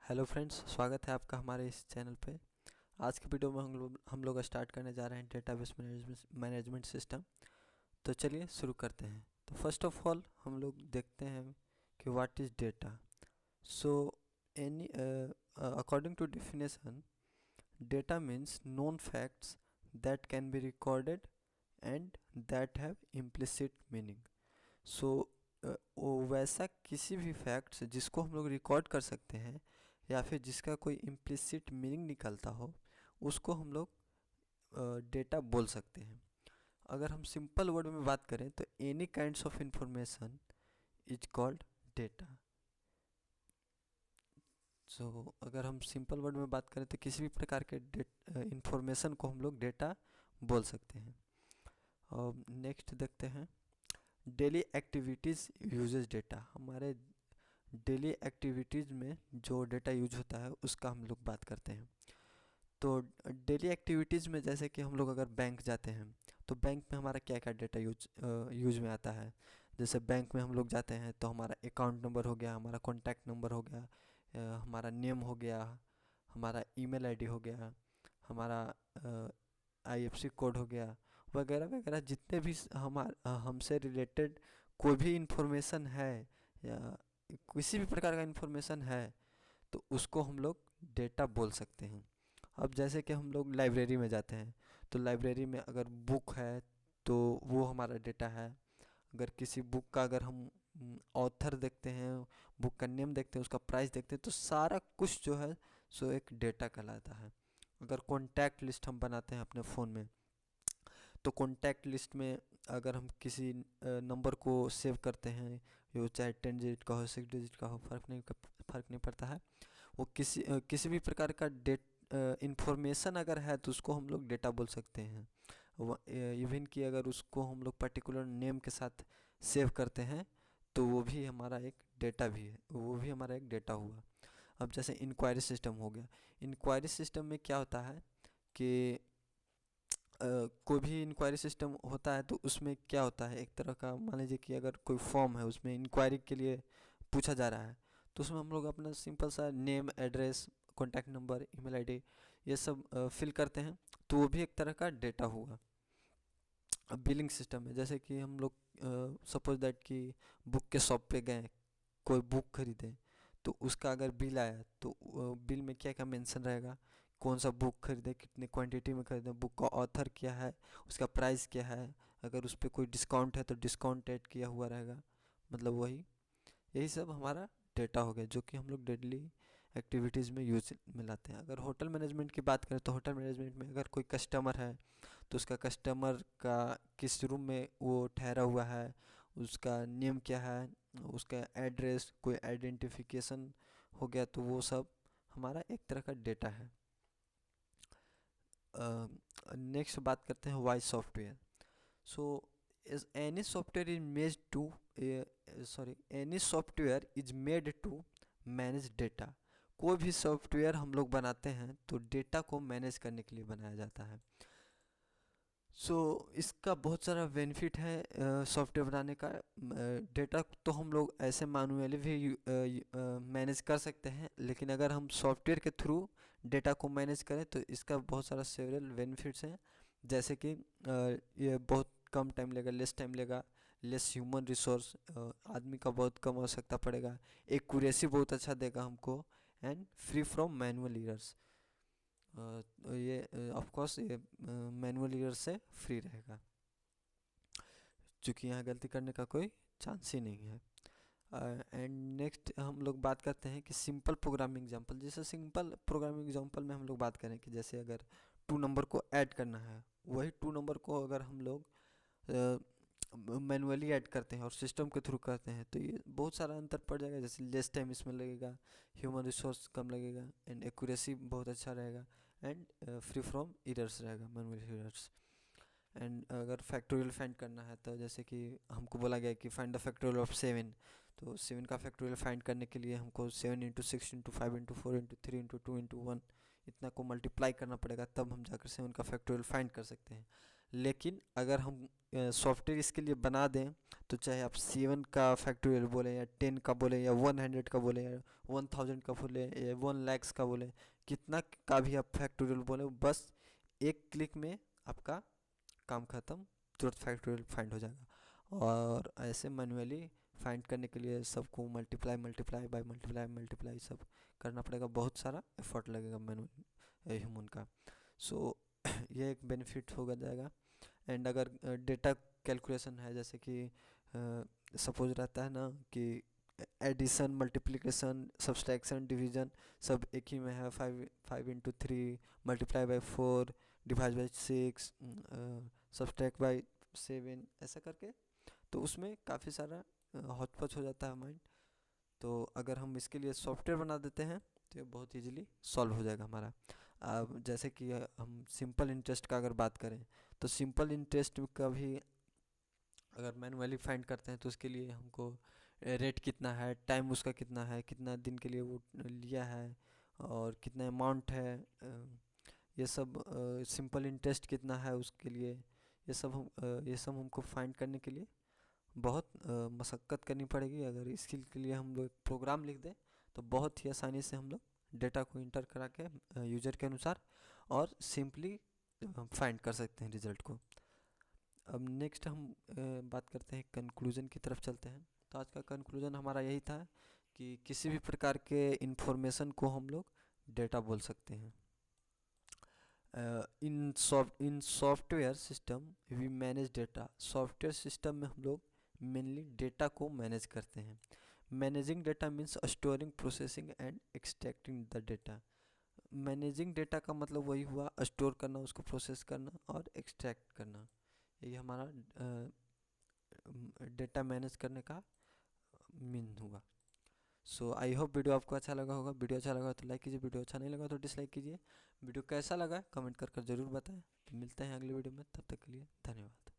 Hello friends, स्वागत है आपका हमारे इस चैनल पे। आज की वीडियो में हम लोग स्टार्ट करने जा रहे हैं डेटाबेस मैनेजमेंट सिस्टम। तो चलिए शुरू करते हैं। तो फर्स्ट ऑफ ऑल हम लोग देखते हैं कि what is data. So any according to definition, data means known facts that can be recorded and that have implicit meaning. So वो वैसा किसी भी फैक्ट्स जिसको हम लोग रिकॉर्ड कर सकते हैं या फिर जिसका कोई इम्प्लिसिट मीनिंग निकलता हो, उसको हम लोग डेटा बोल सकते हैं। अगर हम सिंपल वर्ड में बात करें तो any kinds of information is called data. So अगर हम सिंपल वर्ड में बात करें तो किसी भी प्रकार के इंफॉर्मेशन को हम लोग डेटा बोल सकते हैं। और नेक्स्ट देखते हैं, डेली एक्टिविटीज़ यूजेस डेटा। हमारे डेली एक्टिविटीज़ में जो डेटा यूज होता है उसका हम लोग बात करते हैं। तो डेली एक्टिविटीज़ में जैसे कि हम लोग अगर बैंक जाते हैं तो बैंक में हमारा क्या क्या डेटा यूज में आता है। जैसे बैंक में हम लोग जाते हैं तो हमारा अकाउंट नंबर हो गया, हमारा कॉन्टैक्ट नंबर हो गया, हमारा नेम हो गया, हमारा ईमेल आईडी हो गया, हमारा आईएफएससी कोड हो गया, वगैरह वगैरह। जितने भी हमसे रिलेटेड कोई भी इंफॉर्मेशन है या किसी भी प्रकार का इंफॉर्मेशन है तो उसको हम लोग डेटा बोल सकते हैं। अब जैसे कि हम लोग लाइब्रेरी में जाते हैं तो लाइब्रेरी में अगर बुक है तो वो हमारा डेटा है। अगर किसी बुक का अगर हम ऑथर देखते हैं, बुक का नेम देखते हैं, उसका प्राइस देखते हैं, तो सारा कुछ जो है सो एक डेटा कहलाता है। अगर कॉन्टैक्ट लिस्ट हम बनाते हैं अपने फ़ोन में तो कॉन्टैक्ट लिस्ट में अगर हम किसी नंबर को सेव करते हैं, वो चाहे 10 डिजिट का हो, 6 डिजिट का हो, फ़र्क नहीं पड़ता है। वो किसी भी प्रकार का इंफॉर्मेशन अगर है तो उसको हम लोग डेटा बोल सकते हैं। इवन कि अगर उसको हम लोग पर्टिकुलर नेम के साथ सेव करते हैं तो वो भी हमारा एक डेटा भी है, वो भी हमारा एक डेटा हुआ। अब जैसे इंक्वायरी सिस्टम हो गया। इंक्वायरी सिस्टम में क्या होता है कि कोई भी इंक्वायरी सिस्टम होता है तो उसमें क्या होता है, एक तरह का मान लीजिए कि अगर कोई फॉर्म है उसमें इंक्वायरी के लिए पूछा जा रहा है तो उसमें हम लोग अपना सिंपल सा name, address, contact number, email ID ये सब फिल करते हैं, तो वो भी एक तरह का डेटा हुआ। अब बिलिंग सिस्टम है, जैसे कि हम लोग सपोज दैट कि बुक के शॉप पे गए, कोई बुक खरीदे तो उसका अगर बिल आया तो बिल में क्या क्या मेंशन रहेगा, कौन सा बुक खरीदे, कितने क्वांटिटी में खरीदे, बुक का ऑथर क्या है, उसका प्राइस क्या है, अगर उस पर कोई डिस्काउंट है तो डिस्काउंट ऐड किया हुआ रहेगा। मतलब वही, यही सब हमारा डेटा हो गया जो कि हम लोग डेली एक्टिविटीज़ में यूज में लाते हैं। अगर होटल मैनेजमेंट की बात करें तो होटल मैनेजमेंट में अगर कोई कस्टमर है तो उसका कस्टमर का किस रूम में वो ठहरा हुआ है, उसका नेम क्या है, उसका एड्रेस, कोई आइडेंटिफिकेशन हो गया, तो वो सब हमारा एक तरह का डेटा है। नेक्स्ट बात करते हैं why software. So any software is made to any software is made to manage data. कोई भी सॉफ्टवेयर हम लोग बनाते हैं तो डेटा को मैनेज करने के लिए बनाया जाता है। इसका बहुत सारा बेनिफिट है सॉफ्टवेयर बनाने का। डेटा तो हम लोग ऐसे मैनुअली भी मैनेज कर सकते हैं, लेकिन अगर हम सॉफ्टवेयर के थ्रू डेटा को मैनेज करें तो इसका बहुत सारा सेवरल बेनिफिट्स हैं। जैसे कि ये बहुत कम टाइम लेगा, लेस टाइम लेगा, लेस ह्यूमन रिसोर्स, आदमी का बहुत कम आवश्यकता पड़ेगा, एक्यूरेसी बहुत अच्छा देगा हमको, and free from manual errors. ये ऑफ कोर्स ये मैनुअल एरर से फ्री रहेगा, क्योंकि यहाँ गलती करने का कोई चांस ही नहीं है। एंड नेक्स्ट हम लोग बात करते हैं कि सिंपल प्रोग्रामिंग एग्जांपल। जैसे सिंपल प्रोग्रामिंग एग्जांपल में हम लोग बात करें कि जैसे अगर 2 नंबर को ऐड करना है, वही 2 नंबर को अगर हम लोग मैनुअली ऐड करते हैं और सिस्टम के थ्रू करते हैं तो ये बहुत सारा अंतर पड़ जाएगा। जैसे लेस टाइम इसमें लगेगा, ह्यूमन रिसोर्स कम लगेगा, एंड एक्यूरेसी बहुत अच्छा रहेगा, एंड फ्री फ्रॉम एरर्स रहेगा, मैनुअल एरर्स। एंड अगर फैक्टोरियल फाइंड करना है तो जैसे कि हमको बोला गया कि फाइंड द फैक्टोरियल ऑफ 7, तो 7 का फैक्टोरियल फाइंड करने के लिए हमको 7 into 6 into 5 into 4 into 3 into 2 into 1 इतना को मल्टीप्लाई करना पड़ेगा, तब हम जाकर 7 का फैक्टोरियल फाइंड कर सकते हैं। लेकिन अगर हम सॉफ्टवेयर इसके लिए बना दें तो चाहे आप 7 का फैक्टोरियल बोलें या 10 का बोलें या 100 का बोलें या 1000 का बोलें या 1 लाख का बोलें, कितना का भी आप फैक्टोरियल बोलें, बस एक क्लिक में आपका काम ख़त्म, तुरंत फैक्टोरियल फाइंड हो जाएगा। और ऐसे मैनुअली फाइंड करने के लिए सबको multiply multiply by multiply multiply सब करना पड़ेगा, बहुत सारा एफर्ट लगेगा मैनुअल ह्यूमन का। सो ये एक बेनिफिट होगा जाएगा। एंड अगर डेटा कैलकुलेशन है, जैसे कि सपोज रहता है ना कि एडिशन मल्टीप्लिकेशन सब्सट्रैक्शन डिवीजन सब एक ही में है, 5 5 into 3 multiply by 4 divide by 6 subtract by 7 ऐसा करके, तो उसमें काफ़ी सारा हौच-पौच हो जाता है माइंड। तो अगर हम इसके लिए सॉफ्टवेयर बना देते हैं तो ये बहुत इजीली सॉल्व हो जाएगा हमारा। अब जैसे कि हम सिंपल इंटरेस्ट का अगर बात करें, तो सिंपल इंटरेस्ट का भी अगर मैनुअली फाइंड करते हैं तो उसके लिए हमको रेट कितना है, टाइम उसका कितना है, कितना दिन के लिए वो लिया है और कितना अमाउंट है, ये सब सिंपल इंटरेस्ट कितना है उसके लिए, ये सब हमको फाइंड करने के लिए बहुत मशक्क़त करनी पड़ेगी। अगर इसके लिए हम लोग प्रोग्राम लिख दें तो बहुत ही आसानी से हम लोग डेटा को इंटर करा के यूजर के अनुसार और सिंपली फाइंड कर सकते हैं रिज़ल्ट को। अब नेक्स्ट हम बात करते हैं, कंक्लूजन की तरफ चलते हैं। तो आज का कंक्लूजन हमारा यही था कि किसी भी प्रकार के इंफॉर्मेशन को हम लोग डेटा बोल सकते हैं। In software system we manage data, software system में हम लोग मेनली डेटा को मैनेज करते हैं। Managing data means storing processing and extracting the data. Managing data का मतलब वही हुआ, स्टोर करना, उसको प्रोसेस करना और एक्सट्रैक्ट करना, ये हमारा डेटा मैनेज करने का मीन हुआ। सो आई होप वीडियो आपको अच्छा लगा होगा। वीडियो अच्छा लगा तो लाइक कीजिए, वीडियो अच्छा नहीं लगा तो डिसलाइक कीजिए। वीडियो कैसा लगा कमेंट कर ज़रूर बताएं। तो मिलते हैं अगले वीडियो में, तब तक के लिए धन्यवाद।